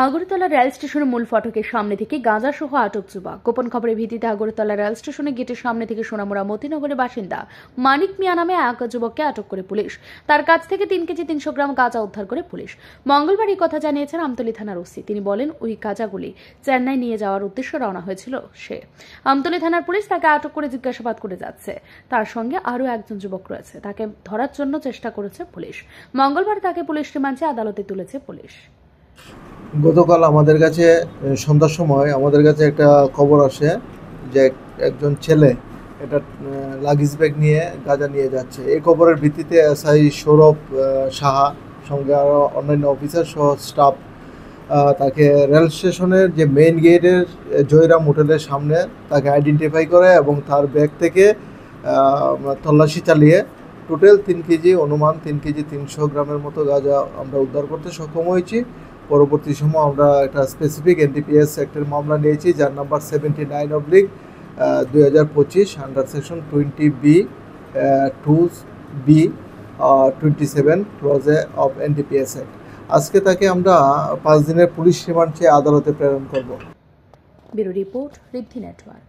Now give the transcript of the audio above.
Agartala rail স্টেশনের মূল ফটকের সামনে থেকে গাঁজা সহ আটক যুবক। গোপন খবরের ভিত্তিতে আগরতলা রেল স্টেশনের গেটের সামনে থেকে সোনামুড়া মতিনগরের বাসিন্দা মানিক মিয়া নামে এক যুবককে আটক করে পুলিশ। তার কাছ থেকে 3 কেজি 300 গ্রাম গাঁজা উদ্ধার করে পুলিশ। মঙ্গলবার এই কথা জানিয়েছেন আমতলী থানার ওসি। তিনি বলেন, ওই গাঁজাগুলি চেন্নাই নিয়ে যাওয়ার উদ্দেশ্যে রওনা হয়েছিল সে। আমতলী থানার পুলিশ তাকে আটক করে জিজ্ঞাসাবাদ করে যাচ্ছে। তার সঙ্গে আরও একজন যুবক রয়েছে, তাকে ধরার জন্য চেষ্টা করেছে পুলিশ। মঙ্গলবার তাকে পুলিশ রিমান্ডে আদালতে তুলেছে পুলিশ। গতকাল আমাদের কাছে সন্ধ্যার সময় আমাদের কাছে একটা খবর আসে যে একজন ছেলে এটা লাগেজ ব্যাগ নিয়ে গাঁজা নিয়ে যাচ্ছে। এই খবরের ভিত্তিতে এসআই সৌরভ সাহা সঙ্গে আরও অন্যান্য অফিসার সহ স্টাফ তাকে রেল স্টেশনের যে মেইন গেটের জয়রাম হোটেলের সামনে তাকে আইডেন্টিফাই করে এবং তার ব্যাগ থেকে তল্লাশি চালিয়ে টোটাল 3 কেজি অনুমান 3 কেজি 300 গ্রামের মতো গাঁজা আমরা উদ্ধার করতে সক্ষম হয়েছি। পরবর্তী সময় আমরা একটা স্পেসিফিক এনডিপিএস অ্যাক্টের মামলা নিয়েছি, যার number 79/2025 under section 20B 2B 27 ক্লজে অফ এনডিপিএস অ্যাক্ট। আজকে তাকে আমরা 5 দিনের পুলিশ রিমান্ড চেয়ে আদালতে প্রেরণ করব। ব্যুরো রিপোর্ট, ঋদ্ধি নেটওয়ার্ক।